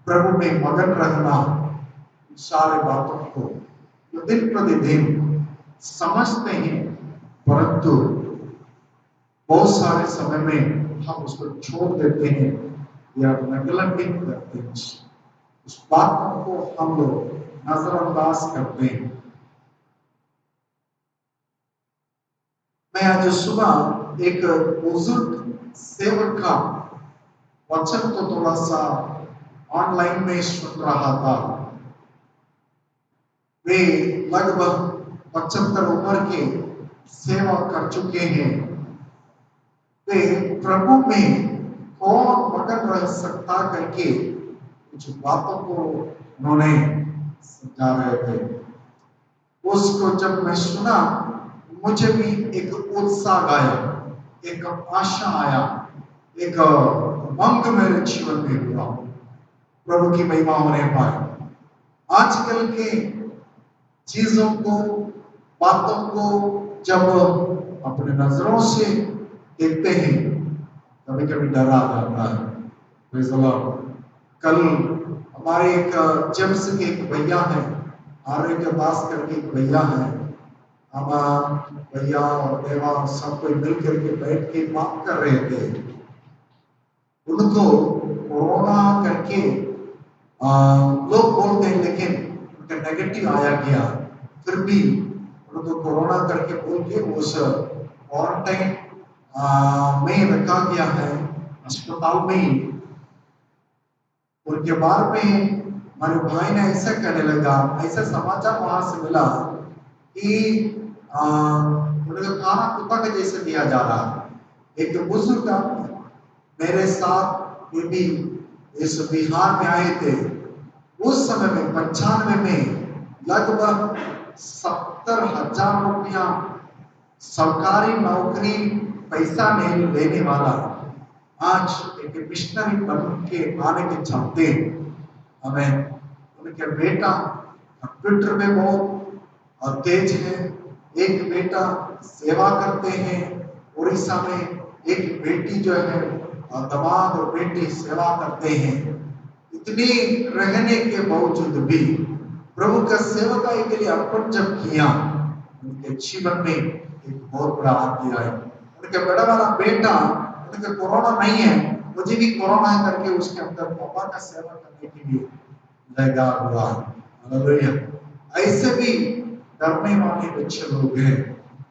प्रभु में मगन रहना, सारे बातों को जो दिन प्रतिदिन समझते हैं, परंतु बहुत सारे समय में हम उसको छोड़ देते हैं या नेग्लेक्टिंग करते हैं, उस बातों को हम लोग नजरअंदाज करते हैं। मैं आज सुबह एक बुजुर्ग सेवक का वचन को थोड़ा सा ऑनलाइन में सुन रहा था। वे लगभग 75 उम्र के सेवा कर चुके हैं। वे प्रभु में कौन मगन रह सकता करके कुछ बातों को उन्होंने समझा रहे थे। उसको जब मैं सुना, मुझे भी एक उत्साह आया, एक आशा आया, एक उमंग मेरे जीवन में हुआ। प्रभु की महिमा होने पाए। आजकल के चीजों को, बातों को जब अपने नजरों से देखते हैं, कभी कभी डर आ जाता है। Praise the Lord। कल हमारे एक जेम्स के एक भैया है, आरोग्य दास करके एक भैया है, हम भैया और देवा सब कोई मिल करके बैठ के बात कर रहे थे। उनको कोरोना करके लोग बोलते हैं, लेकिन उनका नेगेटिव आया गया, फिर भी उनको कोरोना करके बोल के उस क्वारंटाइन में रखा गया है, अस्पताल में। उनके बारे में हमारे भाई ने ऐसा कहने लगा, ऐसा समाचार वहां से मिला कि उनको खाना कुत्ता के जैसे दिया जा रहा है। एक बुजुर्ग मेरे साथ, ये भी इस बिहार में आए थे। उस समय में 95 में लगभग 70,000 रुपया सरकारी नौकरी पैसा नहीं लेने वाला आज एक मिशनरी बन के आने के चलते हमें उनके बेटा कंप्यूटर में बहुत तेज है, एक बेटा सेवा करते हैं उड़ीसा में, एक बेटी जो है दामाद और बेटी सेवा करते हैं। इतनी रहने के बावजूद भी प्रभु का सेवकाई के लिए अर्पण जब किया, उनके जीवन में एक बहुत बड़ा आदमी आया। उनके बड़ा वाला बेटा, उनके कोरोना नहीं है, मुझे भी कोरोना है करके उसके अंदर पापा का सेवा करने के लिए लगा हुआ। हालेलुया। ऐसे भी डरने वाले अच्छे लोग हैं,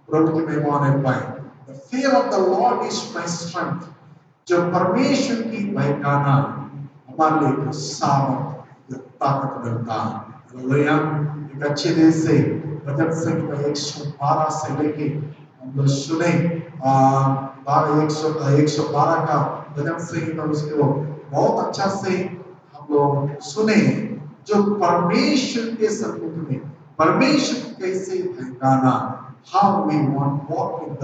प्रभु की महिमा ने पाए। The fear of the Lord is my strength। जो परमेश्वर की भय खाना हमारे लिए सामर्थ, ताकत मिलता है। हालेलुया। एक अच्छे दिन से भजन संख्या 112 से लेके हम लोग सुने 112 का भजन संहिता, उसको बहुत अच्छा से हम लोग सुने। जो परमेश्वर के सम्मुख में परमेश्वर कैसे भयंगाना, how we want walk in the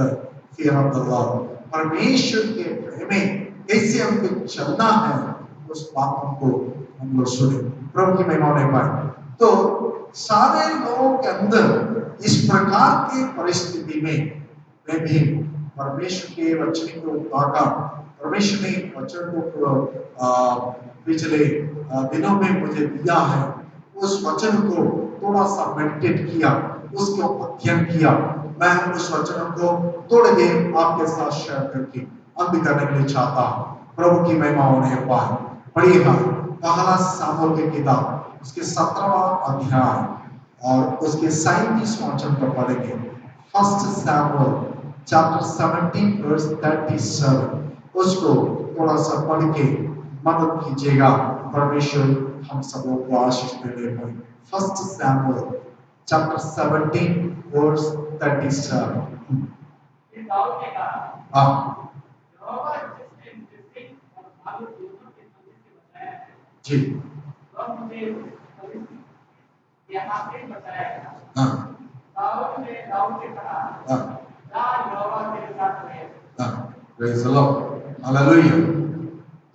fear of the lord, परमेश्वर के भय में कैसे हमको चलना है, उस बातों को हम लोग सुने। प्रभु की महिमा ने पाई। तो सारे लोगों के अंदर इस प्रकार की परिस्थिति में मैं भी परमेश्वर के वचन को ताका, परमेश्वर ने वचन को पिछले दिनों में मुझे दिया है, उस वचन को थोड़ा सा मेडिटेट किया, उसको अध्ययन किया। मैं उस वचन को थोड़ी देर आपके साथ शेयर करके अंत करने के लिए चाहता हूँ। प्रभु की महिमा होने पाए। पढ़िए हम पहला सामुएल की किताब, उसके 17वां अध्याय और उसके 37वां वचन को पढ़ेंगे। फर्स्ट सैमुअल चैप्टर 17 वर्स 37, उसको थोड़ा सा पढ़ के मदद कीजिएगा। परमेश्वर हम सबों को आशीष देने पाए। First Samuel chapter 17 verse 37। जी प्रेज़ द लॉर्ड। हालेलुया।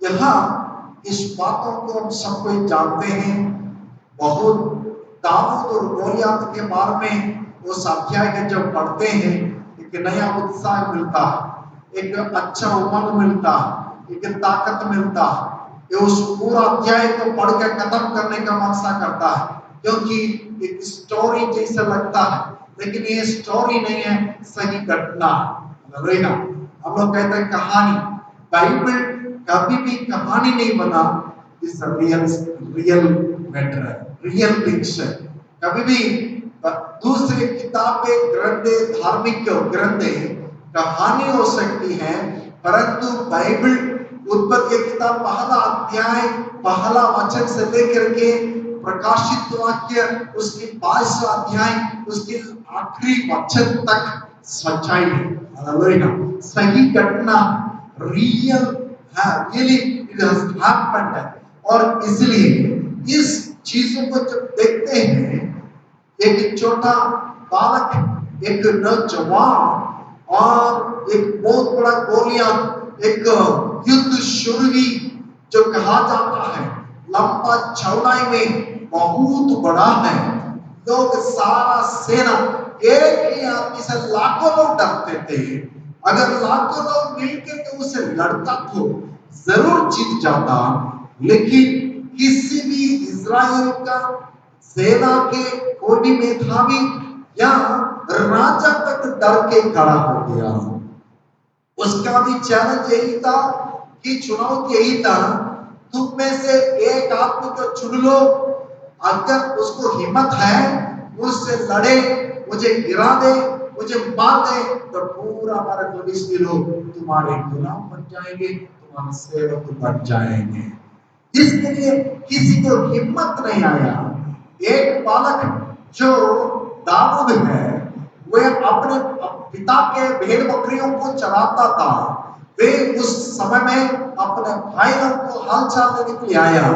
यहाँ इस बातों को हम सब कोई जानते हैं। बहुत दाऊद और गोलियत के बारे में उस अध्याय के जब पढ़ते हैं, एक नया उत्साह मिलता है, एक अच्छा उमंग मिलता है, एक ताकत मिलता है। ये उस पूरा अध्याय को पढ़ के खत्म करने का मनसा करता है, क्योंकि एक स्टोरी जैसा लगता है, लेकिन ये स्टोरी नहीं है, सही घटना। हालेलुया। हम लोग कहते हैं कहानी, बाइबल कभी भी कहानी नहीं बना, इस रियल मैटर है, रियल थिंग्स है। कभी भी दूसरे किताबें ग्रंथे, धार्मिक ग्रंथे कहानी हो सकती है, परंतु बाइबल उत्पत्ति की किताब पहला अध्याय पहला वचन से लेकर के प्रकाशित वाक्य उसकी 22वां अध्याय उसके आखिरी वचन तक सच्चाई है। हालेलुया। सही घटना, रियल है, रियली इट हैज हैपेंड है। और इसलिए इस चीजों को जब देखते हैं, एक छोटा बालक, एक नौजवान और एक बहुत बड़ा गोलियत, एक युद्ध शुरवी जो कहा जाता है, लंबा चौड़ाई में बहुत बड़ा है। लोग सारा सेना एक ही आदमी से लाखों लोग डरते थे। अगर लाखों लोग मिलकर के उसे लड़ता तो जरूर जीत जाता, लेकिन किसी भी इजराइल का सेना के कोई भी मेधावी या राजा तक डर के खड़ा हो गया। उसका भी चैलेंज यही था कि चुनाव यही था, तुम में से एक आदमी को चुन लो, अगर उसको हिम्मत है मुझसे लड़े, मुझे गिरा दे, मुझे मार दे, तो पूरा हमारे फिलिस्ती लोग तुम्हारे गुलाम बन जाएंगे, तुम्हारे सेवक बन जाएंगे। इसके लिए किसी को हिम्मत नहीं आया। एक बालक जो दाऊद है, वह अपने पिता के भेड़ बकरियों को चराता था। वे उस समय में अपने भाइयों को हाल चाल देने के लिए आया,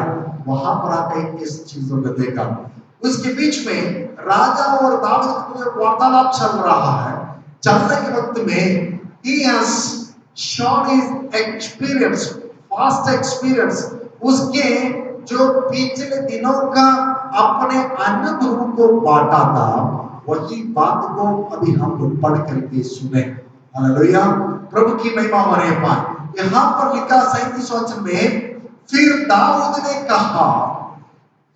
वहां पर आकर इस चीजों को देखा। उसके बीच में राजा और दाऊद का वार्तालाप चल रहा है। चलने के वक्त में he has shown his experience, past experience, उसके जो पिछले दिनों का अपने अनुभव को बांटा था, वही बात को अभी हम लोग पढ़ करके सुने। हालेलुया। प्रभु की महिमा होने पाए। यहाँ पर लिखा 37 वचन में, फिर दाऊद ने कहा,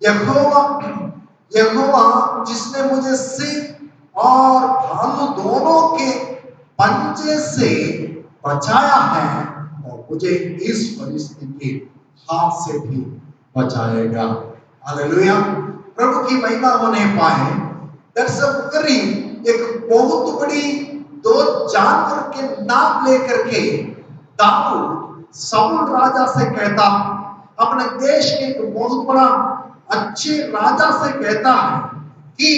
यहोवा यहोवा जिसने मुझे सिंह और भालू दोनों के पंजे से बचाया है, और मुझे इस परिस्थिति हाथ से भी बचाएगा। हालेलुया। प्रभु की महिमा होने पाए। दर्शकरी एक बहुत बड़ी दो जानवर के नाम लेकर के दाऊद शाऊल राजा से कहता, अपने देश के एक बहुत बड़ा अच्छे राजा से कहता है कि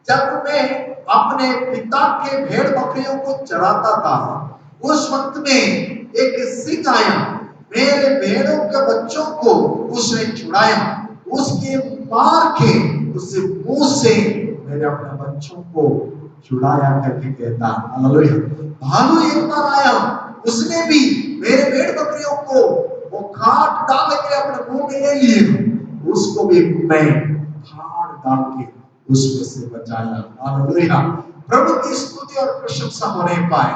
जब मैं अपने पिता के भेड़ बकरियों को चराता था, उस वक्त में एक सिंह आया, मेरे भेड़ों के बच्चों को उसने छुड़ाया, उसके मार के उस मुंह से मैंने अपने बच्चों को छुड़ाया करके कहता। हालेलुया। भालू एक बार आया, उसने भी मेरे भेड़ बकरियों को वो काट डाल के अपने मुंह में ले लिए, उसको भी मैं फाड़ डाल के उसमें से बचाया। हालेलुया। प्रभु की स्तुति और प्रशंसा होने पाए।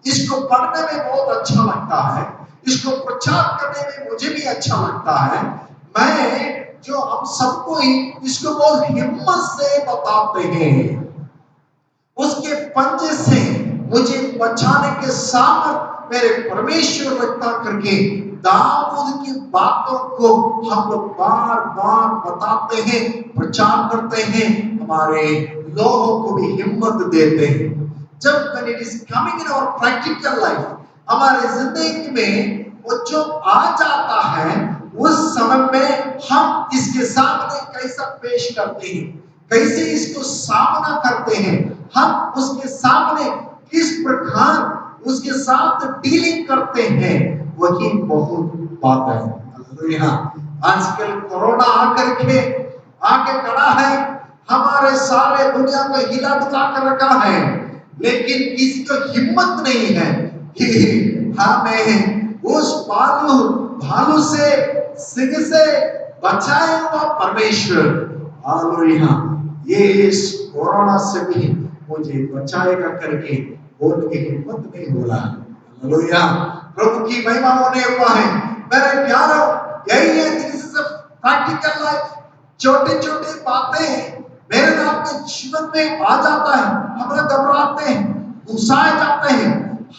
इसको पढ़ने में बहुत अच्छा लगता है, इसको प्रचार करने में मुझे भी अच्छा लगता है। मैं जो हम सबको ही इसको बहुत हिम्मत से बताते हैं, उसके पंजे से मुझे बचाने के सामर्थ मेरे परमेश्वर रखता करके दाऊद की बातों को हम लोग बार बार बताते हैं, प्रचार करते हैं, हमारे लोगों को भी हिम्मत देते हैं। जब when it is coming in our practical life, हमारे जिंदगी में वो जो आ जाता है, उस समय में हम इसके सामने कैसा पेश करते हैं, कैसे इसको सामना करते हैं, हम उसके सामने किस प्रकार उसके साथ डीलिंग करते हैं, वही बहुत बात है। हालेलुया। आजकल कोरोना आके खड़ा है, हमारे सारे दुनिया को हिला डुला कर रखा है, लेकिन किसी को हिम्मत नहीं है कि हमें उस भालू से, सिंह से बचाए हुआ परमेश्वर, हालेलुया, ये इस कोरोना से भी मुझे बचाएगा करके बोलने की हिम्मत नहीं हो रहा। हालेलुया। प्रभु की महिमा होने हुआ है। मेरे प्यारों, यही है, this is a practical life. छोटे छोटे बातें मेरे और आपके जीवन में आ जाता है, हम घबराते हैं, गुस्साए जाते हैं,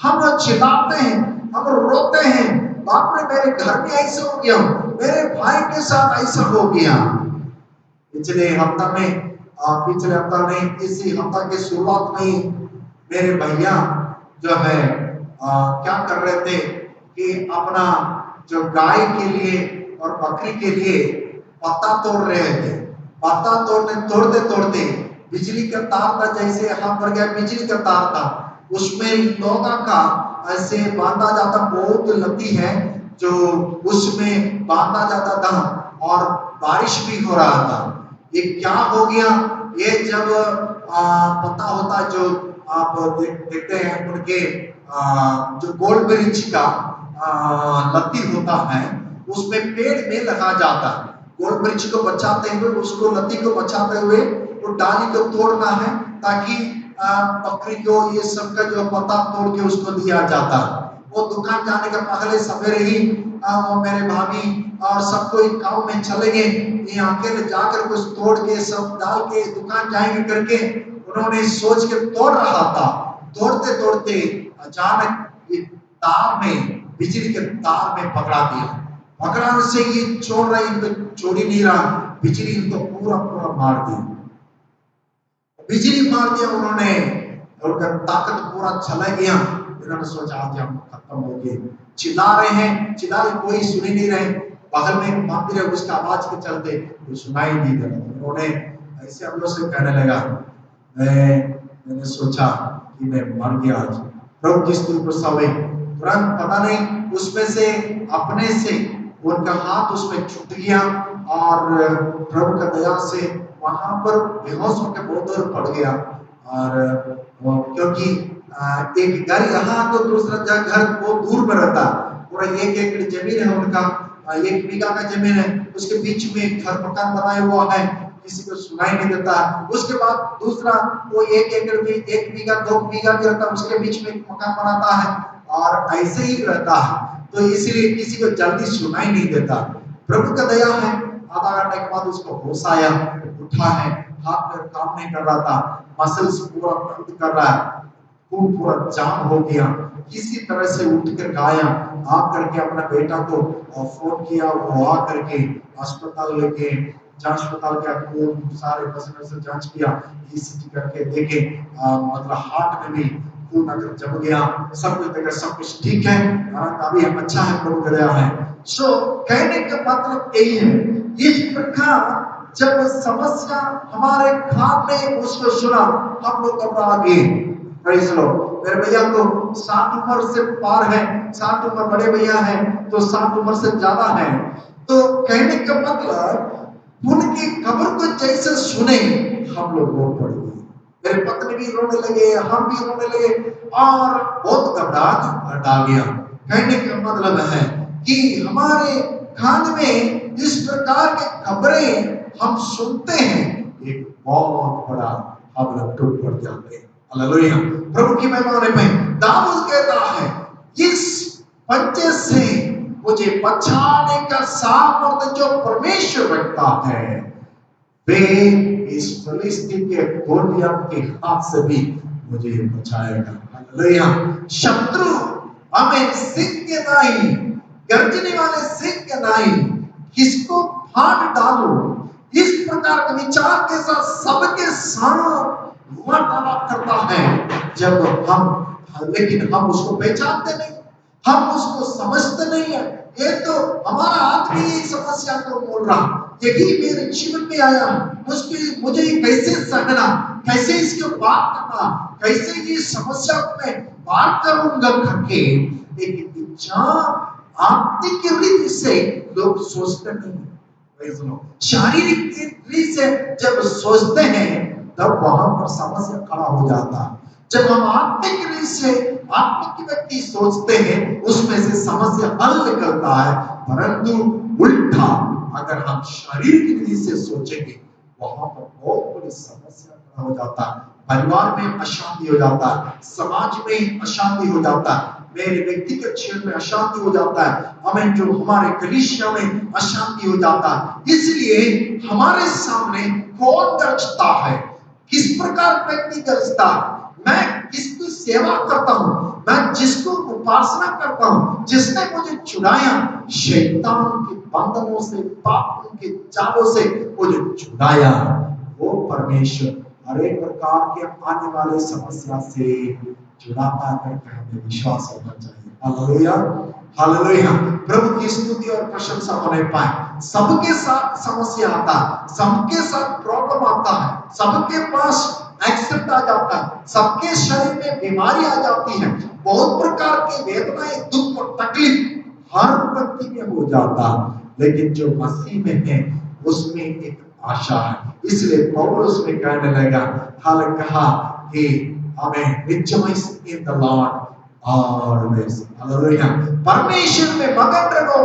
हम चिल्लाते हैं, हम रोते हैं, बाप रे मेरे घर में ऐसा हो गया, मेरे भाई के साथ ऐसा हो गया। पिछले हफ्ता में पिछले हफ्ता में इसी हफ्ता के शुरुआत में मेरे भैया जो है क्या कर रहे थे कि अपना जो गाय के लिए और बकरी के लिए पत्ता तोड़ रहे थे। पत्ता तोड़ते तोड़ते बिजली का तार था, जैसे यहाँ पर गया बिजली का तार था, उसमें लोहा का ऐसे बांधा जाता, बहुत लंबी है जो उसमें बांधा जाता था, और बारिश भी हो रहा था। ये क्या हो गया, ये जब पता होता जो आप देखते हैं उनके जो गोल्ड ब्रिज का लत्ती होता है, उसमें पेड़ में लगा जाता है। गोल्ड ब्रिज को बचाते हुए, उसको लत्ती को बचाते हुए वो डाली को तोड़ना है, ताकि बकरी को ये सब का जो पत्ता तोड़ के उसको दिया जाता है। वो दुकान जाने का पहले सवेरे ही मेरे भाभी और सब कोई गाँव में चले गए, ये अकेले जाकर कुछ तोड़ के सब डाल के दुकान जाएंगे करके उन्होंने सोच के तोड़ रहा था। तोड़ते तोड़ते अचानक एक तार में, बिजली के तार में पकड़ा दिया। पकड़ाने से ये छोड़ रहा, इनको छोड़ ही नहीं रहा, बिजली इनको पूरा पूरा मार दी। बिजली मार दिया उन्होंने, उनका ताकत पूरा चला गया। इन्होंने सोचा आज हम खत्म हो गए। चिल्ला रहे हैं, चिल्ला रहे, कोई सुन ही नहीं रहे। बगल में एक मंदिर है, उसका आवाज के चलते वो सुनाई नहीं दे रहा। उन्होंने ऐसे हम लोग से कहने लगा, मैंने सोचा कि मैं मर गया आज। प्रभु की स्तुति प्रस्ताव, तुरंत पता नहीं उसमें से अपने से उनका हाथ उसमें छूट गया, और प्रभु का दया से वहां पर बेहोश होकर बहुत दूर पड़ गया। और क्योंकि एक घर यहाँ तो दूसरा घर बहुत दूर में रहता, पूरा 1 एकड़ जमीन है उनका, 1 बीघा का जमीन है, उसके बीच में घर मकान बनाया हुआ है, किसी को सुनाई नहीं देता। उसके बाद दूसरा वो 1 एकड़ में 1 बीघा 2 बीघा भी रहता है, उसके बीच में मकान बनाता है, और ऐसे ही रहता है, तो इसलिए किसी को जल्दी सुनाई नहीं देता। प्रभु का दया है, आधा घंटे के बाद उसको होश आया, उठा है, हाथ में काम नहीं कर रहा था, मसल्स पूरा दर्द कर रहा है, खून पूरा जाम हो गया। किसी तरह से उठ कर आया, आ करके अपना बेटा को फोन किया, वो आ करके अस्पताल लेके, जांच अस्पताल का खून सारे पसीने से जांच किया, ईसीजी करके देखे, मतलब हार्ट में भी खून अगर जम गया, सब कुछ देखा, सब कुछ ठीक है, अभी अच्छा है, प्रभु दया है। सो कहने का मतलब यही है, इस प्रकार जब समस्या हमारे काम में उसको सुना, हम लोग घबरा गए। Praise the Lord. मेरे भैया को 60 उम्र से पार है, 60 उम्र बड़े भैया हैं तो 60 उम्र से ज्यादा है। तो कहने का मतलब उनकी खबर को जैसे सुने हम लोग रो पड़ गए। मेरे पत्नी भी रोने लगे, हम भी रोने लगे, और बहुत घबराहट आ गया। कहने का मतलब है कि हमारे कान में इस प्रकार की खबरें हम सुनते हैं, एक बहुत बड़ा हम लोग टूट पड़ जाते हैं। हालेलुया, प्रभु की महिमा होने पे दाऊद कहता है, इस पंचे से मुझे बचाने का सामर्थ्य जो परमेश्वर रखता है, वे इस फिलिस्ती के गोलियत के हाथ से भी मुझे बचाएगा। हालेलुया। शत्रु हमें सिंह के नहीं, गर्जने वाले सिंह के नहीं, किसको फाड़ डालो, इस प्रकार के विचार के साथ सबके साथ वार्तालाप करता है जब हम, लेकिन हम उसको पहचानते नहीं, हम उसको समझते नहीं है। ये तो हमारा आदमी एक समस्या को बोल रहा, यही मेरे जीवन में आया, मुझे कैसे सहना, कैसे इसके बात करना, कैसे ये समस्या को मैं बात करूंगा करके एक विचार आत्मिक रीति से लोग सोचते नहीं। शारीरिक रीति से जब सोचते हैं तब वहां पर समस्या खड़ा हो जाता है। जब हम आत्मिक रीति से आत्मिक व्यक्ति सोचते हैं, उसमें से समस्या हल निकलता है। परंतु उल्टा अगर हम शारीरिक रीति से सोचेंगे, वहां पर बहुत बड़ी समस्या खड़ा हो जाता है। परिवार में अशांति हो जाता है, समाज में अशांति हो जाता है, मेरे व्यक्तिगत जीवन में अशांति हो जाता है, हमें जो हमारे कलीसिया में अशांति हो जाता है। इसलिए हमारे सामने कौन गरजता है, किस प्रकार व्यक्ति गरजता है, मैं किसकी सेवा करता हूं, मैं जिसको उपासना करता हूं, जिसने मुझे छुड़ाया शैतान के बंधनों से, पापों के जालों से मुझे छुड़ाया, वो परमेश्वर हर एक प्रकार के आने वाले समस्या से छुड़ाता करके हमें विश्वास होना चाहिए। Hallelujah, hallelujah. प्रभु की स्तुति और प्रशंसा होने पाए। सबके साथ समस्या आता है, सबके साथ प्रॉब्लम आता है, सबके पास एक्सेप्ट आ जाता है, सबके शरीर में बीमारी आ जाती है, बहुत प्रकार की वेदनाएं, दुख और तकलीफ हर व्यक्ति में हो जाता है, लेकिन जो मसीह में है उसमें एक आशा है। इसलिए पौलुस ने कहने लगा, हाल कहा कि हमें rejoice in the Lord always. Hallelujah. परमेश्वर में मगन रहो,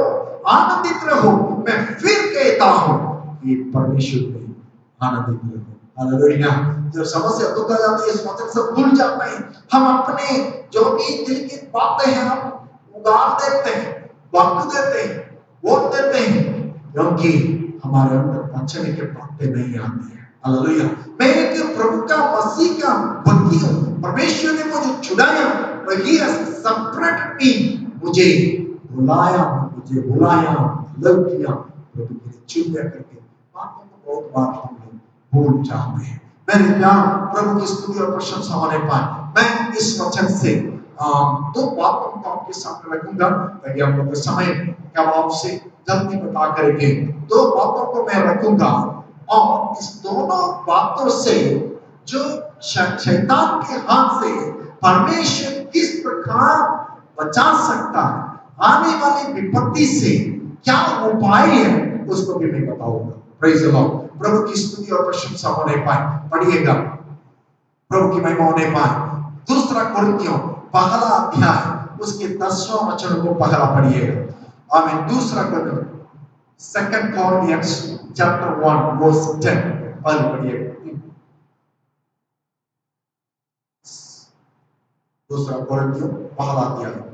आनंदित रहो। मैं फिर कहता हूं कि परमेश्वर में आनंदित रहो। हालेलुया। जब समस्या दुख आ जाती है, इस वचन से भूल जाते हैं, हम अपने जो भी दिल की बातें हैं हम उगाड़ देते हैं, वक्त देते हैं, वोट देते हैं, क्योंकि हमारे अंदर बचने के बातें नहीं आती है। हालेलुया। मैं एक प्रभु का, मसीह का बंदी हूं, परमेश्वर ने मुझे छुड़ाया, वही सेपरेट मी, मुझे बुलाया, मुझे बुलाया, लव किया, प्रभु ने चुन लिया करके बातों को बहुत बार हम भूल जाते हैं। मेरे प्यार, प्रभु की स्तुति और प्रशंसा होने पाए। मैं इस वचन से दो बातों को आपके सामने रखूंगा, ताकि हम लोग समय का आपसे जल्दी बता करके दो बातों को मैं रखूंगा, और इस दोनों बातों से जो शैतान के हाथ से परमेश्वर किस प्रकार बचा सकता है, आने वाली विपत्ति से क्या उपाय है, उसको भी मैं बताऊंगा। Praise the Lord. प्रभु की स्तुति और प्रशंसा होने पाए। पढ़िएगा, प्रभु की महिमा होने पाए। दूसरा कुरिन्थियों पहला अध्याय उसके 10वां वचन को पहला पढ़िएगा। आमीन। दूसरा कुरिन्थियों, सेकंड Corinthians chapter 1 verse 10 पहले पढ़िएगा। दूसरा कुरिन्थियों पहला अध्याय।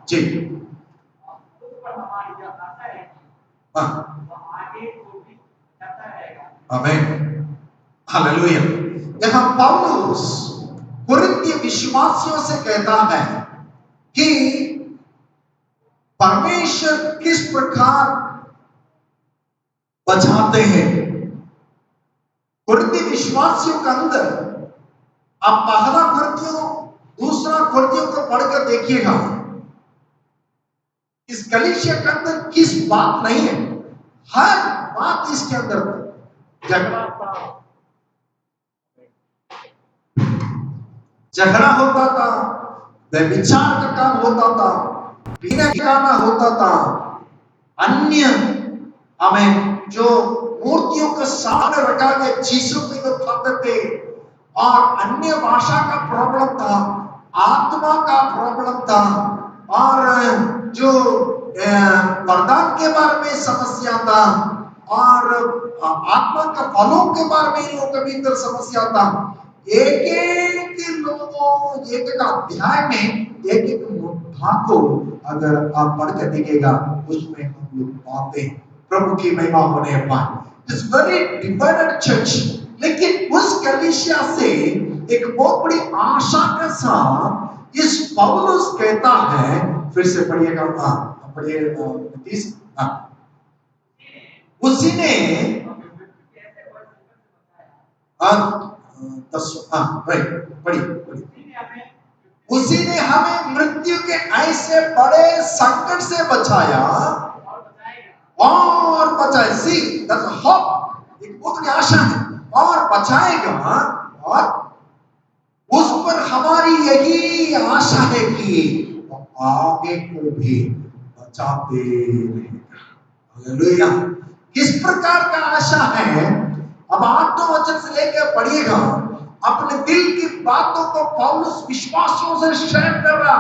जी, आमीन, हालेलुया। यहाँ पौलुस कुरिन्थिय विश्वासियों से कहता है कि परमेश्वर किस प्रकार बचाते हैं। कुरिन्थिय विश्वासियों के अंदर, आप पहला कुरिन्थियों दूसरा कुरिन्थियों को पढ़कर देखिएगा, इस कलीसिया के अंदर किस बात नहीं है, हर बात इसके अंदर झगड़ा होता था, व्यभिचार का काम होता था, पीना खाना होता था, अन्य हमें जो मूर्तियों के सामने रखा गया चीजों को लोग खाते थे, और अन्य भाषा का प्रॉब्लम था, आत्मा का प्रॉब्लम था, और जो वरदान के बारे में समस्या था, और आत्मा का फलों के बारे में लोगों के भीतर समस्या था। एक एक लोगों, एक एक अध्याय में एक एक मुद्दा को अगर आप पढ़ के देखिएगा, उसमें हम लोग पाते हैं प्रभु की महिमा होने पाए। इट्स वेरी डिवाइडेड चर्च, लेकिन उस कलीसिया से एक बहुत बड़ी आशा के साथ इस पौलुस कहता है, फिर से पढ़िएगा, पढ़िए, उसी ने उसी ने हमें मृत्यु के ऐसे बड़े संकट से बचाया और बचाए। सी दैट्स होप, एक बहुत बड़ी आशा है, और बचाएगा, और उस पर हमारी यही आशा है कि आगे को भी बचाते रहेगा। हालेलुया। किस प्रकार का आशा है, अब 8 वचन से लेकर पढ़िएगा। अपने दिल की बातों को पौलुस विश्वासियों से शेयर कर रहा,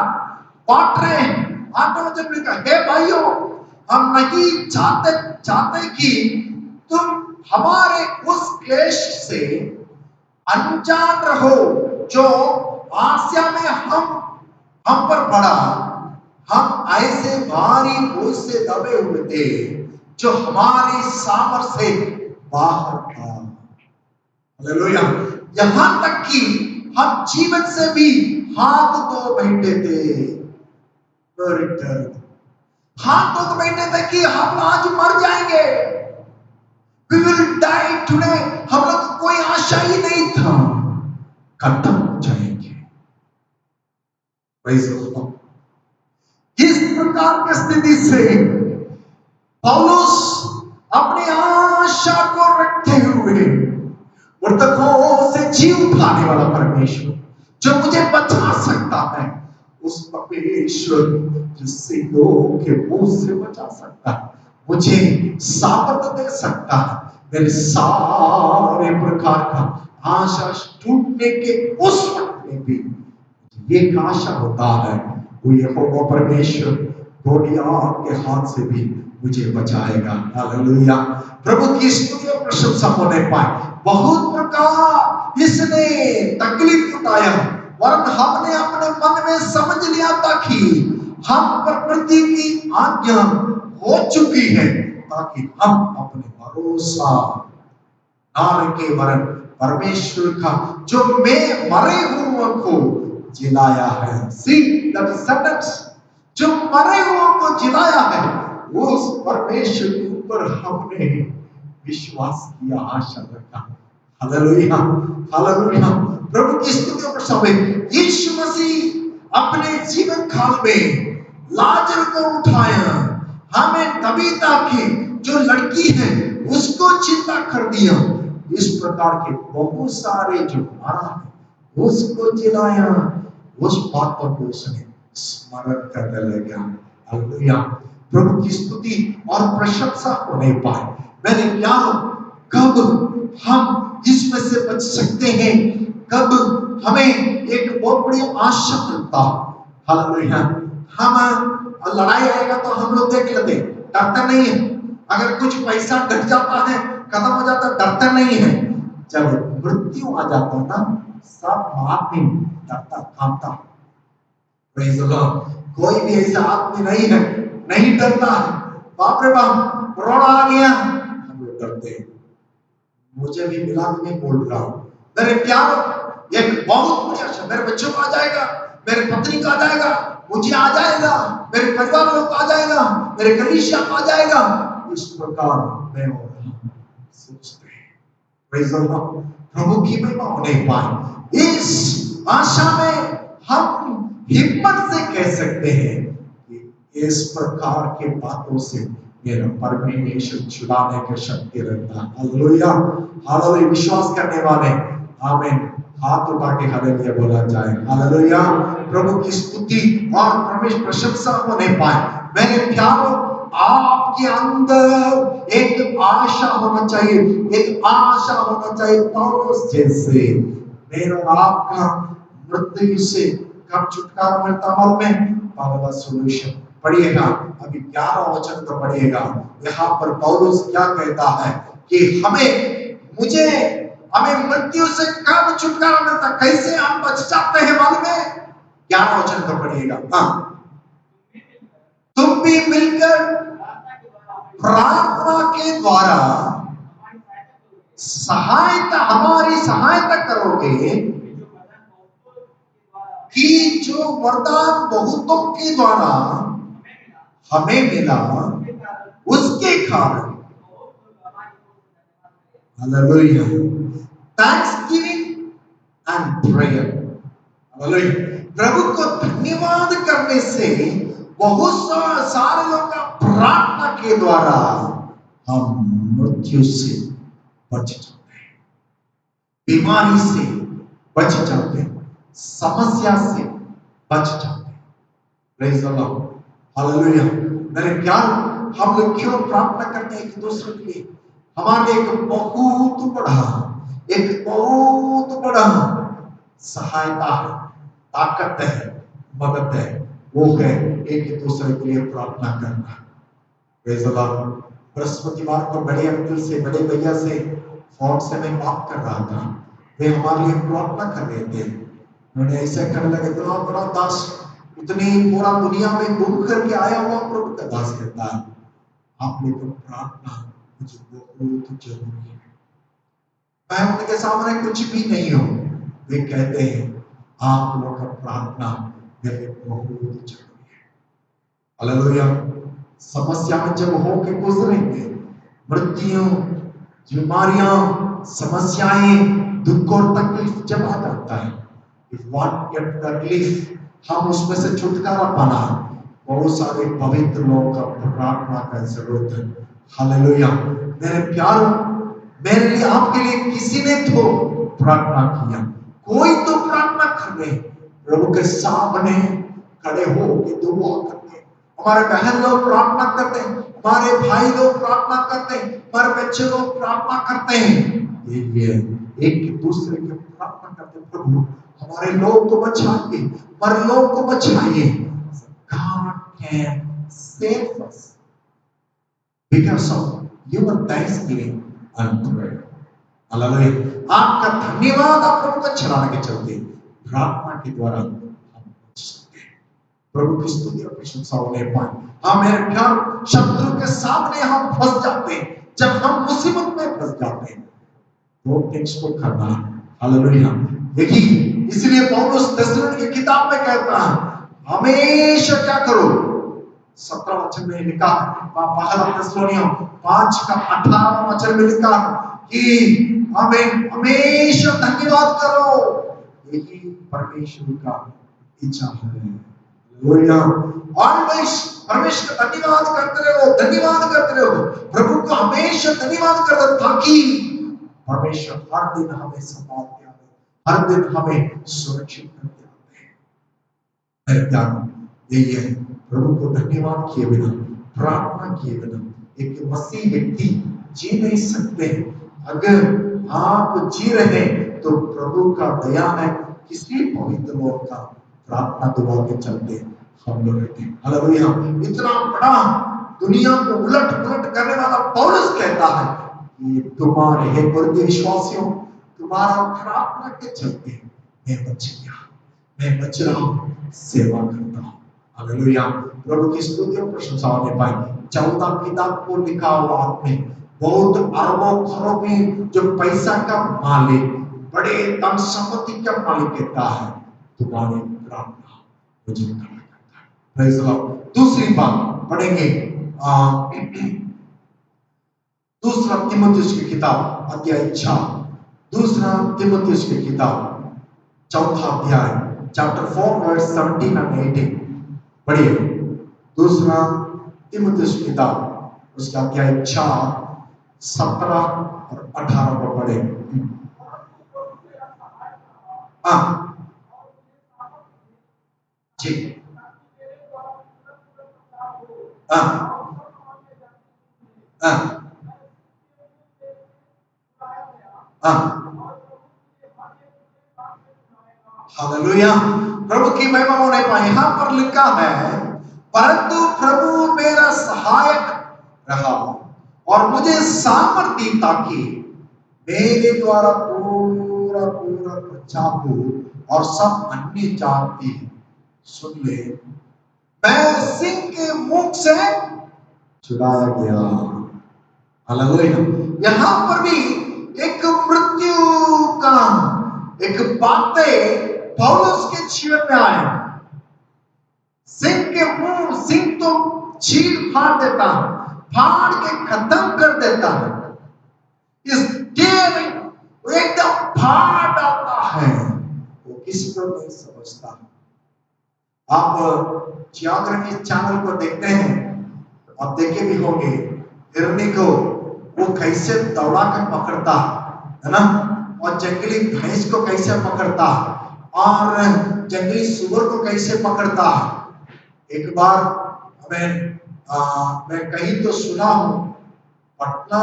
बांट रहे हैं। 8 वचन में लिखा, हे भाइयों, हम नहीं चाहते चाहते कि तुम हमारे उस क्लेश से अनजान रहो जो आसिया में हम पर पड़ा। हम ऐसे भारी बोझ से दबे हुए थे जो हमारी सामर्थ्य से बाहर था। हालेलुया। यहां तक कि हम जीवन से भी हाथ धो बैठे थे। हाथ धो बैठे थे कि हम आज मर जाएंगे। We will die today। हम लोग को कोई आशा ही नहीं था, खत्म हो जाएंगे। Praise the Lord। इस प्रकार की स्थिति से पौलुस अपनी आशा को रखते हुए मृतकों से जी उठाने वाला परमेश्वर जो मुझे बचा सकता है, उस परमेश्वर जिससे लोगों के मुंह से बचा सकता है, मुझे सामर्थ दे सकता है, मेरे सारे प्रकार का आशा टूटने के उस वक्त में भी एक आशा होता है, वो यहोवा परमेश्वर गोलियत के हाथ से भी मुझे बचाएगा। हालेलुया। प्रभु की स्तुति और प्रशंसा होने पाए। बहुत प्रकार इसने तकलीफ उठाया, वरन हमने अपने मन में समझ लिया था कि हम पर प्रति की आज्ञा हो चुकी है, ताकि हम अपने भरोसा नार के वरन परमेश्वर का जो मैं मरे हुओं को जिलाया है। सी द डिसेंडेंट्स, जो मरे हुओं को जिलाया है, उस परमेश्वर के ऊपर हमने विश्वास किया, आशा रखा। Hallelujah, hallelujah. प्रभु की स्तुति और प्रशंसा। यीशु मसीह अपने जीवन काल में लाजर को उठाया, हमें तबीता की जो लड़की है उसको चिंता कर दिया। इस प्रकार के बहुत सारे जो मारा है उसको जिलाया, उस बातों को उसने स्मरण करने लगा। हालेलुया। प्रभु की स्तुति और प्रशंसा होने पाए। मैंने प्यारो, कब हम इसमें से बच सकते हैं, कब हमें एक बहुत बड़ी आशा मिलता। हालेलुया। हम लड़ाई आएगा तो हम लोग देख लेते, डरते नहीं है। अगर कुछ पैसा घट जाता है, खत्म हो जाता है, डरते नहीं है। जब मृत्यु आ जाता है ना, सब आदमी डरता कांपता। Praise the lord. कोई भी ऐसा आदमी नहीं है नहीं डरता है। बाप रे बाप, कोरोना आ गया, हम लोग डरते हैं। मुझे भी मिला, मैं बोल रहा हूं मेरे प्यारो, एक बहुत बड़ी आशा, मेरे बच्चों को आ जाएगा, मेरे पत्नी का आ जाएगा, मुझे आ जाएगा, मेरे परिवार वालों को आ जाएगा, मेरे कलीसिया को आ जाएगा। इस प्रकार मैं सोचते हैं। Praise the Lord. प्रभु की महिमा होने पाए। इस आशा में हम हिम्मत से कह सकते हैं कि इस प्रकार के बातों से मेरा परमेश्वर छुड़ाने की शक्ति रखता है। Hallelujah, hallelujah. विश्वास करने वाले आमीन हाथ उठा के हालेलुया बोला जाए। हालेलुया। प्रभु की स्तुति और परमेश्वर प्रशंसा होने पाए। मेरे प्यारों, आपके अंदर एक आशा होना चाहिए, एक आशा होना चाहिए पौलुस जैसे। मेरा और आपका मृत्यु से कब छुटकारा मिलता मालूम है? पहला सॉल्यूशन पढ़िएगा, अभी 11 वचन तो पढ़िएगा। यहाँ पर पौलुस क्या कहता है कि हमें मृत्यु से कब छुटकारा मिलता, कैसे हम बच जाते हैं मालूम है? 11 वचन तो पढ़िएगा। हाँ, तुम भी मिलकर प्रार्थना के द्वारा हमारी सहायता करोगे कि जो वरदान बहुतों के द्वारा हमें मिला, उसके कारण hallelujah thanksgiving and prayer. Hallelujah. प्रभु को धन्यवाद करने से बहुत सारे लोग का प्रार्थना के द्वारा हम मृत्यु से बच जाते हैं, बीमारी से बच जाते हैं, समस्या से बच जाते हैं। Praise the Lord. हालेलुया। मेरे प्यार, हम लोग क्यों प्रार्थना करते हैं एक दूसरे के लिए? हमारे एक बहुत बड़ा सहायता है, ताकत है, मदद है, वो है एक दूसरे के लिए प्रार्थना करना। Praise the Lord. बृहस्पतिवार को बड़े अंकल से, बड़े भैया से फोन से मैं बात कर रहा था। वे हमारे लिए प्रार्थना कर रहे थे। उन्होंने ऐसे कहने लगे, इतना बड़ा दास, इतनी पूरा दुनिया में घूम करके आया हुआ प्रभु का दास कहता है, आप लोगों की प्रार्थना मुझे बहुत जरूरी है। मैं उनके सामने कुछ भी नहीं हूं। वे कहते हैं, आप लोगों का प्रार्थना मेरे लिए बहुत जरूरी है। हालेलुया। समस्या में जब होके गुजरेंगे, मृत्यु, बीमारियां, समस्याएं, दुख और तकलीफ जब आ जाता है, इफ वन गेट तकलीफ, हम उसमें से छुटकारा पाना, बहुत सारे पवित्र लोगों का प्रार्थना का जरूरत है। हालेलुया। मेरे प्यारों, मेरे लिए, आपके लिए किसी ने तो प्रार्थना किया, कोई तो प्रार्थना कर ले, प्रभु के सामने खड़े हो के दुआ करते। हमारे बहन लोग प्रार्थना करते हैं, हमारे भाई लोग प्रार्थना करते हैं, हमारे बच्चे लोग प्रार्थना करते हैं। ये एक दूसरे की प्रार्थना करते, प्रभु हमारे लोग को बचाइए, हमारे लोग को बचाइए। God can save us because of your thanksgiving and prayer. Hallelujah. आपका धन्यवाद आप प्रभु का चलाने के चलते प्रार्थना के द्वारा हम बच सकते हैं। प्रभु की स्तुति और प्रशंसा होने पाए। हाँ मेरे प्यार, शत्रु के सामने हम फंस जाते हैं, जब हम मुसीबत में फंस जाते हैं, दो थिंग्स को करना। हालेलुया। देखिए, इसलिए पौलुस थिस्सलुनीके की किताब में कहता है, हमेशा क्या करो, 17 वचन में लिखा, पहला थिस्सलुनीयों 5:18 में लिखा कि हमें हमेशा धन्यवाद करो, यही परमेश्वर का इच्छा है। हालेलुया। ऑलवेज परमेश्वर का धन्यवाद करते रहो, धन्यवाद करते रहो, प्रभु को हमेशा धन्यवाद कर दो, ताकि परमेश्वर हर दिन हमें संभालते आते, हर दिन हमें सुरक्षित करते आते हैं। मेरे प्यारों, यही है, प्रभु को धन्यवाद किए बिना, प्रार्थना किए बिना एक मसीह व्यक्ति जी नहीं सकते। अगर आप जी रहे हैं तो प्रभु का दया है, किसी पवित्र लोग का प्रार्थना दुआ के चलते हम लोग रहते हैं। हालेलुया। इतना बड़ा दुनिया को उलट पुलट करने वाला पौलुस कहता है कि तुम्हारे, हे कुरिन्थी विश्वासियों, तुम्हारा प्रार्थना के चलते मैं बच गया, मैं बच रहा हूं, सेवा करता हूं। हालेलुया। प्रभु की स्तुति और प्रशंसा होने पाए। 14 किताब को लिखा हुआ आदमी, बहुत अरबों खरबों जो पैसा का मालिक, बड़े धन संपत्ति का मालिक कहता है, तुम्हारी प्रार्थना मुझे करना करता है। Praise the Lord. दूसरी बात पढ़ेंगे, दूसरा तीमुथियुस की किताब अध्याय 6, दूसरा तीमुथियुस की किताब 4था अध्याय, चैप्टर 4 वर्स 17 and 18 पढ़िए। दूसरा तीमुथियुस की किताब उसका अध्याय 6, 17 और 18 को पढ़े। हाँ जी, हाँ हाँ हाँ। हालेलुया। प्रभु की महिमा होने पाए। यहां पर लिखा है, परंतु प्रभु मेरा सहायक रहा और मुझे सामर्थ्य दी, ताकि मेरे द्वारा पूरा पूरा प्रचार हो और सब अन्य जाति सुन ले। मैं सिंह के मुख से छुड़ाया गया। हालेलुया। यहां पर भी एक मृत्यु का एक बातें पौलुस के जीवन में आए। सिंह के मुंह, सिंह तो चीर फाड़ देता है, फाड़ के खत्म कर देता है। इस गेम वो एकदम फाड़ डालता है, वो किसी को नहीं समझता। आप जियोग्राफी चैनल को देखते हैं, आप देखे भी होंगे, हिरनी को वो कैसे दौड़ा कर पकड़ता है ना, और जंगली भैंस को कैसे पकड़ता है, और जंगली सुअर को कैसे पकड़ता है। एक बार मैं कहीं तो सुना हूं, पटना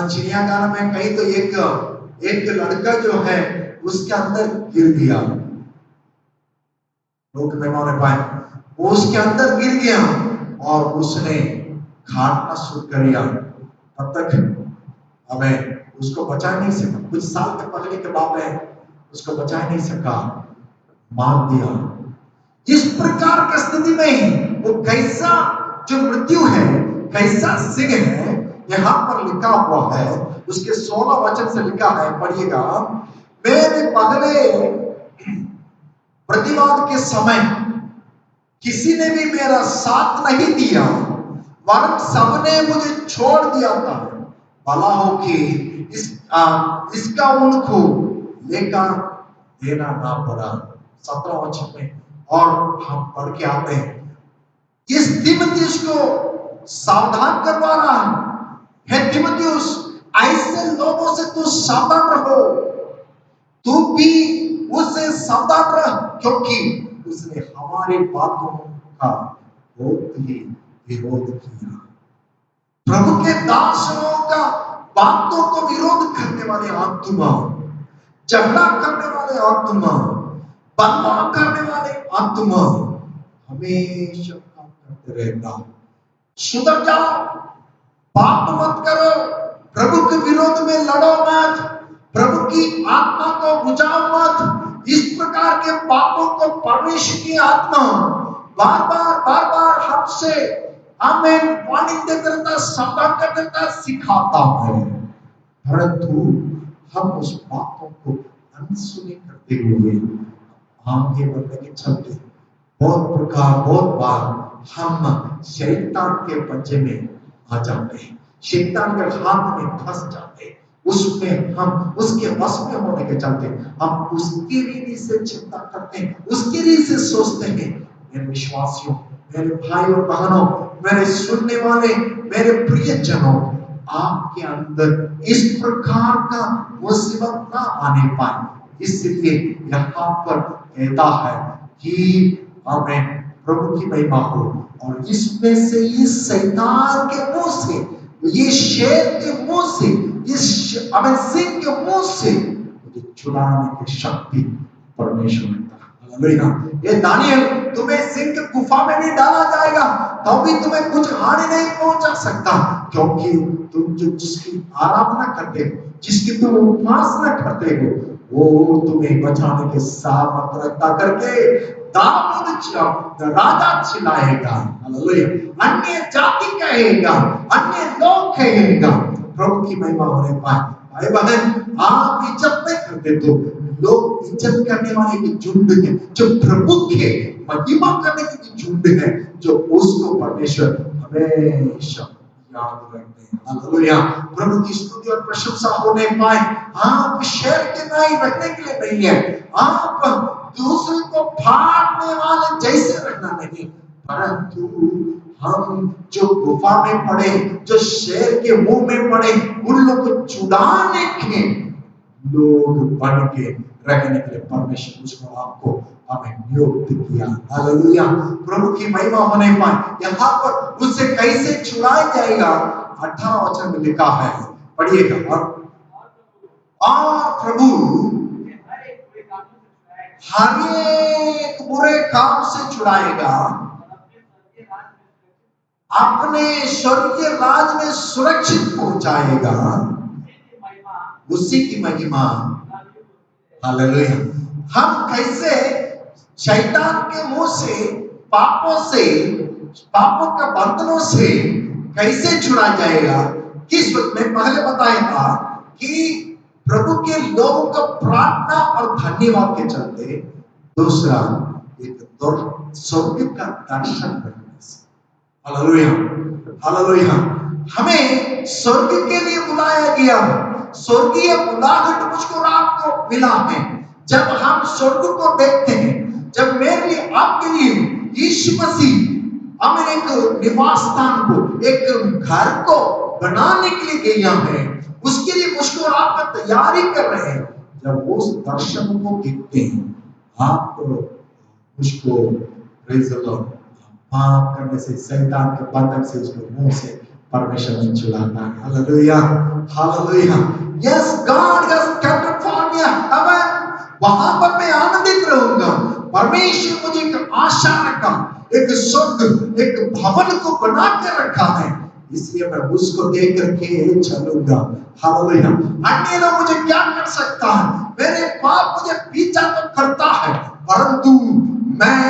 चिड़ियाखाना में कहीं तो एक लड़का जो है उसके अंदर गिर गया, लोग मेहमान पाए, वो उसके अंदर गिर गया और उसने काटना शुरू कर दिया, तब तक हमें उसको बचा नहीं सका। कुछ साल तक पकड़ने के बाद में उसको बचा नहीं सका, मार दिया। इस प्रकार की स्थिति में वो कैसा जो मृत्यु है, कैसा सिंह है, यहां पर लिखा हुआ है, उसके 16 वचन से लिखा है, पढ़िएगा। मेरे पहले प्रतिवाद के समय किसी ने भी मेरा साथ नहीं दिया, वरन सबने मुझे छोड़ दिया था। भला हो कि इसका उनको लेकर देना ना पड़ा। 17 वचन में और हम पढ़ के आते हैं, इस तीमुथियुस को सावधान करवा रहा है, हे तीमुथियुस, ऐसे लोगों से तू सावधान रहो, तू भी उससे सावधान रह, क्योंकि उसने हमारी बातों का बहुत ही विरोध किया। प्रभु के दासों का बातों को विरोध करने वाले आत्मा, झगड़ा करने वाले आत्मा, बदमाश करने वाले आत्मा हमेशा काम करते रहेगा। सुधर जाओ, पाप मत करो, प्रभु के विरोध में लड़ो मत, प्रभु की आत्मा को बुझाओ मत। इस प्रकार के पापों को परमेश्वर की आत्मा बार बार हमसे हमें वार्निंग देता रहता, सावधान कर देता, सिखाता है, परंतु हम उस बातों को अनसुनी करते हुए आगे बढ़ने के चलते बहुत बार हम शैतान के पंजे में आ जाते हैं, शैतान के हाथ में फंस जाते हैं, उसमें हम उसके वश में होने के चलते हम उसकी रीति से चिंता करते हैं, उसकी रीति से सोचते हैं। मेरे विश्वासियों, मेरे भाई और बहनों, मेरे सुनने वाले, मेरे प्रियजनों, आपके अंदर इस प्रकार का मुसीबत ना आने पाए, इसलिए यहाँ पर कहता है कि हमें प्रभु की महिमा हो। और इसमें से इस शैतान के मुंह से, ये शेर के मुंह से, इस सिंह के मुंह से मुझे छुड़ाने की शक्ति परमेश्वर ने दी। हालेलुया। ये दानियल, तुम्हें सिंह की गुफा में भी डाला जाएगा तो भी तुम्हें कुछ हानि नहीं पहुंचा सकता, क्योंकि तुम जो जिसकी आराधना करते हो, जिसकी तुम उपासना करते हो, वो तुम्हें बचाने के सामर्थ्य रखता करके दाऊद राजा चिल्लाएगा। हालेलुया। अन्य जाति कहेगा, अन्य लोग कहेगा, प्रभु की महिमा होने पाए। भाई बहन, आप इज्जत नहीं करते तो लोग इज्जत करने वाले की झुंड है, जो प्रभु के महिमा करने की झुंड है, जो उसको परमेश्वर हमेशा याद रखते हैं। हालेलुया। प्रभु की स्तुति और प्रशंसा होने पाए। आप शहर के नहीं रखने के लिए नहीं है, आप दूसरे को फाड़ने वाले जैसे रहना नहीं, परंतु हम जो गुफा में पड़े, जो शेर के मुंह में पड़े, उन लोग को छुड़ाने के लोग बन के रहने के लिए परमेश्वर उसको आपको हमें नियुक्त किया। हालेलुया। प्रभु की महिमा होने पाए। यहाँ पर उससे कैसे छुड़ाया जाएगा, 18 वचन में लिखा है, पढ़िएगा। और प्रभु हर एक बुरे काम से छुड़ाएगा, अपने स्वर्गीय राज में सुरक्षित पहुंचाएगा, उसी की महिमा। हालेलुया। हम कैसे शैतान के मुंह से, पापों से, पापों के बंधनों से कैसे छुड़ा जाएगा? किस वक्त में पहले बताया था कि प्रभु के लोगों का प्रार्थना और धन्यवाद के चलते, दूसरा एक स्वर्ग का दर्शन करने से। हालेलुया। हालेलुया। हमें स्वर्ग के लिए बुलाया गया, स्वर्गीय बुलाहट मुझको और आपको मिला है। जब हम स्वर्ग को देखते हैं, जब मेरे लिए, आपके लिए यीशु मसीह हमें एक निवास स्थान को, एक घर को बनाने के लिए गया है, उसके लिए मुझको और आपका तैयारी कर रहे हैं। जब उस दर्शन को देखते हैं, आप मुझको प्रेज़ द लॉर्ड, पाप करने से, शैतान के बंधन से, उसको मुंह से परमेश्वर ने छुड़ाता है। Hallelujah. Hallelujah. Yes, God has kept for me heaven. वहां पर मैं आनंदित रहूंगा। परमेश्वर मुझे एक आशा रखा, एक स्वर्ग, एक भवन को बना के रखा है, इसलिए मैं उसको देख करके चलूंगा। हालेलुया। अन्य लोग मुझे क्या कर सकता है, मेरे बाप मुझे पीछा तो करता है, परंतु मैं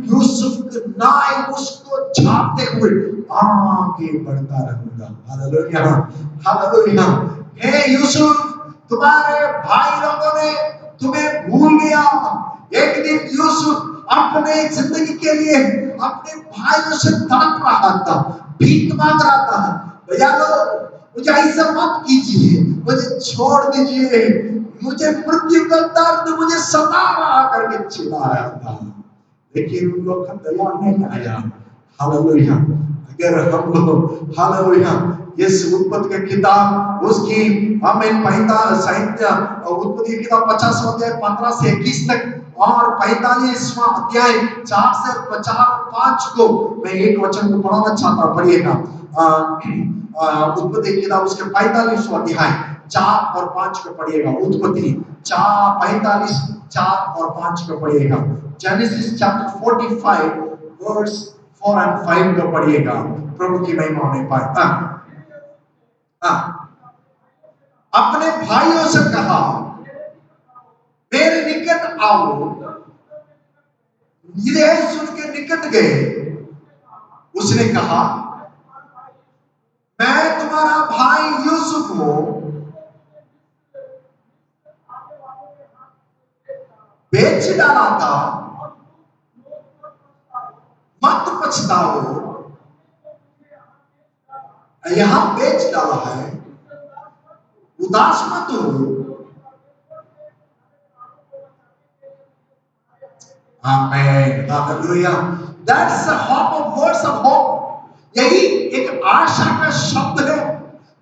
यूसुफ के नाम उसको छापते हुए आगे बढ़ता रहूंगा। Hallelujah, hallelujah. हे यूसुफ, तुम्हारे भाई लोगों ने तुम्हें भूल गया। एक दिन यूसुफ अपने जिंदगी के लिए अपने भाइयों से तड़प रहा था, भीख मांग रहा था, भैया लो मुझे ऐसा मत कीजिए, मुझे छोड़ दीजिए, मुझे मृत्यु का दर्द मुझे सता रहा करके चिल्ला रहा था, लेकिन उन लोग का दया नहीं आया। हालेलुया। अगर हम लोग हालेलुया इस उत्पत्ति की किताब उसकी हमें 45 उत्पत्ति की किताब 50 अध्याय 15 से 21 तक और 45वां अध्याय 4 से 5 को मैं एक वचन को पढ़ाना चाहता हूं, पढ़िएगा। उत्पत्ति की किताब उसके 45वां अध्याय 4 और 5 को पढ़िएगा। उत्पत्ति 4 और 5 को पढ़िएगा। जेनेसिस चैप्टर 45 वर्स 4 और 5 को पढ़िएगा। प्रभु की महिमा होने पाए। अपने भाइयों से कहा, मेरे निकट आओ। ये सुन के निकट गए। उसने कहा, मैं तुम्हारा भाई यूसुफ हूं, बेच डाला था, मत पछताओ। यहां बेच डाला है, उदास मत हो। Amen, hallelujah. That's the hope of words of hope. यही एक आशा का शब्द है,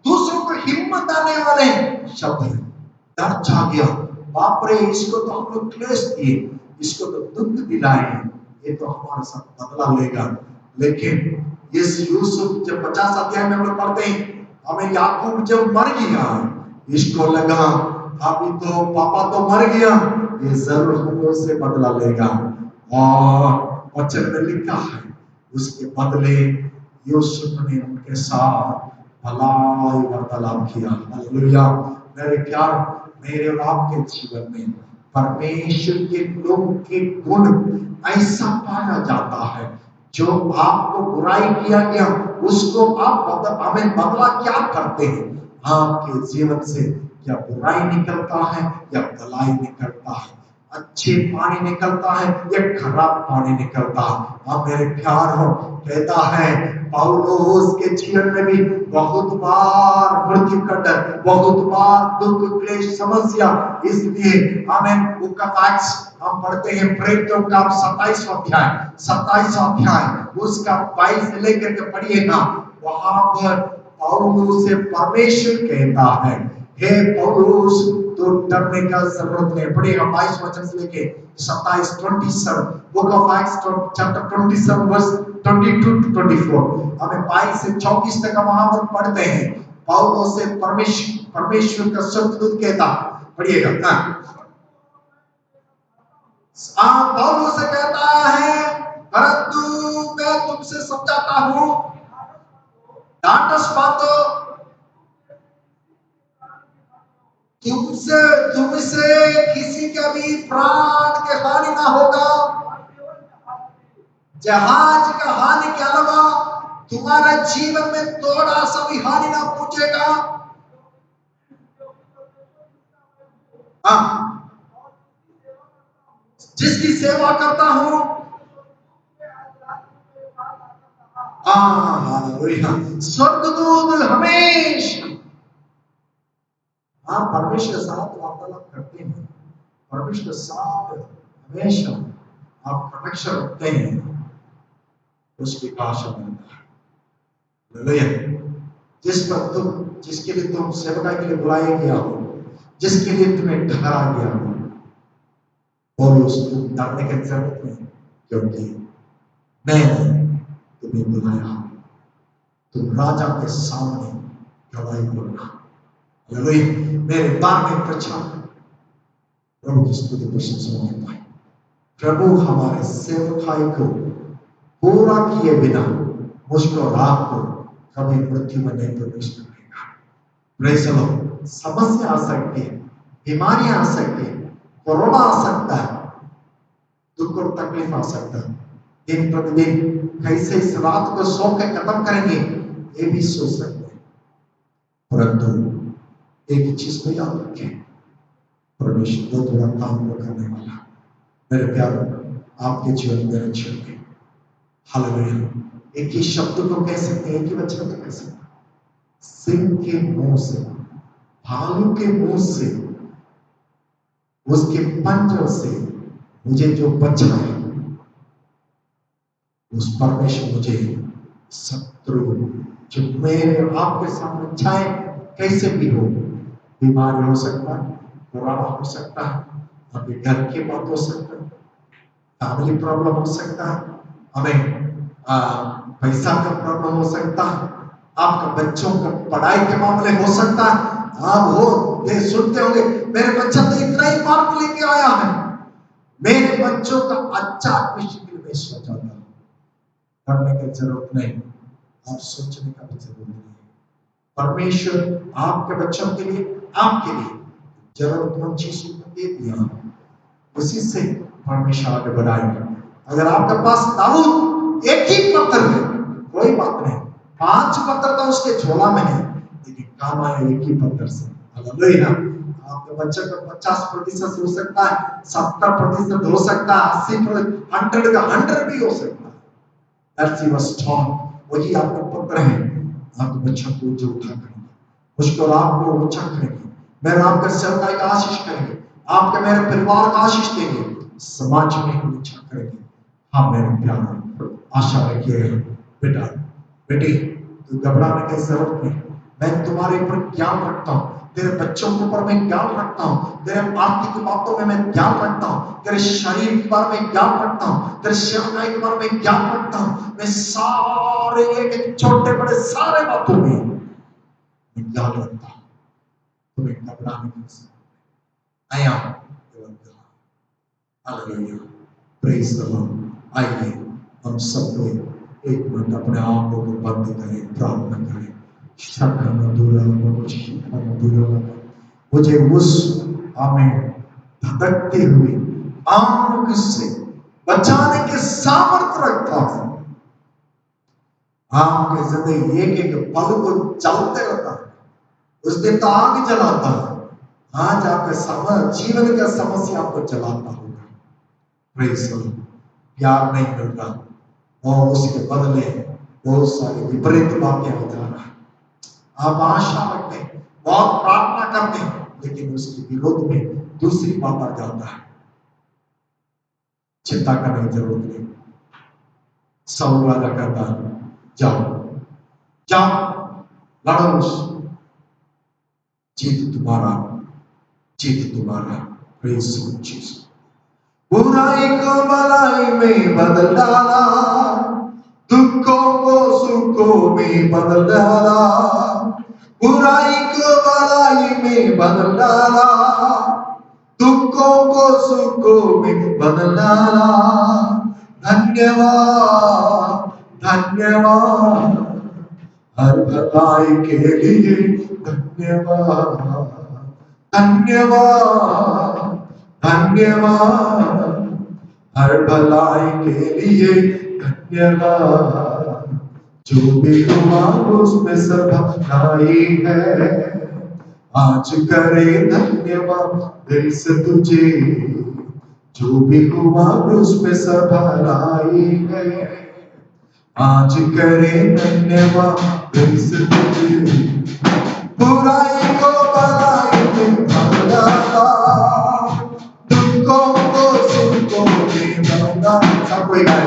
दूसरों को हिम्मत देने वाले शब्द है। डर छा गया, बाप रे, इसको तो हम लोग क्लेश दिए, इसको तो दुख दिलाए, ये तो हमारे साथ बदला लेगा। लेकिन इस यूसुफ जब 50 अध्याय में हम लोग पढ़ते हैं, हमें याकूब जब मर गया, इसको लगा अभी तो पापा तो मर गया, ये जरूर हम लोग से बदला लेगा। और वचन में लिखा है, उसके बदले यूसुफ ने उनके साथ भलाई वार्तालाप किया। हालेलुया। मेरे प्यार, मेरे और आपके जीवन में परमेश्वर के लोग के गुण ऐसा पाया जाता है, जो आपको बुराई किया गया उसको आप हमें बदला क्या करते हैं, आपके जीवन से या बुराई निकलता है या भलाई निकलता है, अच्छे पानी निकलता है या खराब पानी निकलता है। आप मेरे प्यार हो, कहता है पौलुस के जीवन में भी बहुत बार मृत्यु का डर, बहुत बार दुख क्लेश समस्या, इसलिए हमें बुक ऑफ एक्ट्स हम पढ़ते हैं, प्रेरितों का 27वां अध्याय उसका 22 से लेकर के पढ़िएगा। वहां पर पौलुस से परमेश्वर कहता है, हे पौलुस, तो डरने का जरूरत नहीं। पढ़िएगा 22 वचन से लेके 27, 27, book of Acts chapter 27 verse 22 to 24। हमें 22 से 24 तक वहां पर पढ़ते हैं। पौलुस से परमेश्वर का स्वर्गदूत कहता, पढ़िएगा। पौलुस से कहता है, परंतु मैं तुमसे समझाता हूं, डांटस बातो, तुमसे किसी का भी प्राण के हानि ना होगा, जहाज का हानि के अलावा तुम्हारे जीवन में थोड़ा सा भी हानि ना पहुंचेगा। जिसकी सेवा करता हूं, स्वर्गदूत हमेशा परमेश्वर के साथ वार्तालाप करते हैं, परमेश्वर के साथ हमेशा आप कनेक्शन रखते हैं, उसकी भाषा मिलता है। जिसके लिए तुम सेवकाई के लिए बुलाया गया हो, जिसके लिए तुम्हें ठहरा गया हो, और उसको डरने की जरूरत नहीं, क्योंकि मैंने तुम्हें बुलाया, तुम राजा के सामने गवाही बोलना। मेरे बार में प्रचार, प्रभु की स्तुति प्रशंसा होने पाए। प्रभु हमारे सेवकाई को पूरा किए बिना मुझको और आपको कभी मृत्यु में नहीं प्रवेश करेगा। Praise the Lord. समस्या आ सकती है, बीमारियां आ सकती है, कोरोना आ सकता है, दुख और तकलीफ आ सकता है। दिन प्रतिदिन कैसे इस रात को सो के खत्म करेंगे ये भी सोच सकते हैं, परंतु एक ही चीज को याद रखें, परमेश्वर वो थोड़ा काम को करने वाला। मेरे प्यारो, आपके जीवन में रक्षण में हालेलुया। एक ही शब्द को कह सकते हैं, एक ही वचन को कह सकते हैं, सिंह के मुंह से, भालू के मुंह से, उसके पंजों से मुझे जो बचाए, उस परमेश्वर मुझे शत्रु जो मेरे आपके सामने चाहे कैसे भी हो, बीमारी हो सकता है, पुराना हो सकता है, आपके घर की बात हो सकता है, फैमिली प्रॉब्लम हो सकता है, हमें पैसा का प्रॉब्लम हो सकता है, आपका बच्चों का पढ़ाई के मामले हो सकता है। आप हो ये सुनते होंगे, मेरे बच्चा तो इतना ही मार्क लेके आया है, मेरे बच्चों का अच्छा एडमिशन के लिए मैं सोचा था। पढ़ने की जरूरत नहीं और सोचने का भी जरूरत नहीं। परमेश्वर आपके बच्चों के लिए, आपके लिए जरूरतमंद चीजों को दे दिया, उसी से परमेश्वर आगे बढ़ाएगा। अगर आपके पास दाऊद एक ही पत्थर है, कोई बात नहीं, 5 पत्थर तो उसके झोला में है, लेकिन काम आया एक ही पत्थर से। हालेलुया। आपके बच्चे का 50% हो सकता है, 70% हो सकता है, 80%, 100 का 100 भी हो सकता है। That's he was taught. वही आपका पत्र है, आपके बच्चों को जो उठा करेंगे, मुश्किल आपको ऊंचा करेंगे, मेरे आपका सेवकाई का आशीष करेंगे, आपके मेरे परिवार का आशीष देंगे, समाज में ऊंचा करेंगे। हाँ मेरे प्यारे, आशा रखिए बेटा बेटी, तू घबराने की जरूरत नहीं। मैं तुम्हारे ऊपर ज्ञान रखता हूँ, तेरे बच्चों के ऊपर मैं ज्ञान रखता हूँ, तेरे आर्थिक बातों में मैं ज्ञान रखता हूँ, तेरे शरीर के बारे में ज्ञान रखता हूँ, तेरे सेवकाई के बारे में ज्ञान रखता हूँ। मैं सारे एक छोटे बड़े सारे बातों में मैं ज्ञान रखता हूँ। तुम्हें घबराने की जरूरत नहीं। I am your God. Hallelujah. Praise the Lord. आइए हम सब लोग एक मिनट अपने आप को बंद करें, प्रार्थना करें। मुझे उस हमें धड़कते हुए आग से बचाने के सामर्थ्य रखता है। आग के जिंदगी एक एक पल को जलते रहता है, उस दिन तो आग जलाता है, आज आपके जीवन का समस्या आपको जलाता होगा। Praise the Lord. प्यार नहीं मिल रहा और उसके बदले बहुत सारी विपरीत बातें हो जा रहा है। आप आशा रखते हैं, बहुत प्रार्थना करते हैं, लेकिन उसके विरोध में दूसरी बात आ जाता है। चिंता करने की जरूरत नहीं। साउल राजा कहता है, जाओ जाओ लड़ो, जीत तुम्हारा, जीत तुम्हारा। Praise Jesus. बुराई को भलाई में बदल डाला, दुखों को सुखों में बदल डाला, बुराई को भलाई में बदल डाला, दुखों को सुखों में बदल डाला। धन्यवाद धन्यवाद हर भलाई के लिए, धन्यवाद धन्यवाद धन्यवाद हर भलाई के लिए, धन्यवाद। जो भी हुआ उसमें सब भलाई है, आज करे धन्यवाद दिल से तुझे। जो भी हुआ उसमें सब भलाई है, आज करे धन्यवाद दिल से तुझे। बुराई को भलाई में बदल डाला, दुखों को सुखों में बदल डाला। सब कोई गाए।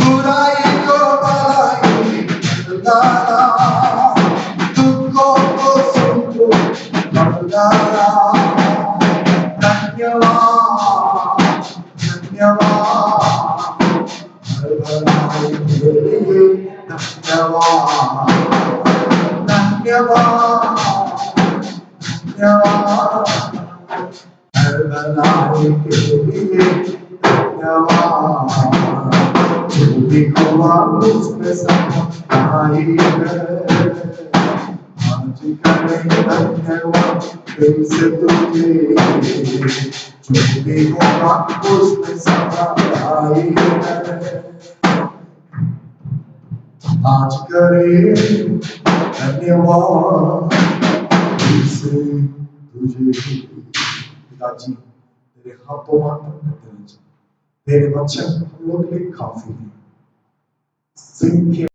बुराई को भलाई में बदल डाला, दुखों को सुखों में बदल डाला। धन्यवाद धन्यवाद हर भलाई के लिए, धन्यवाद धन्यवाद धन्यवाद हर भलाई के लिए, धन्यवाद। जो भी हुआ उसमें सफाई है। आज करें धन्यवाद दिल से तुझे, जो भी होगा उसमें सफाई है। आज करें धन्यवाद दिल से तुझे। पिताजी तेरे हाथों मात्र करते रहे, तेरे वचन हम लोग के लिए काफी है। सिंह के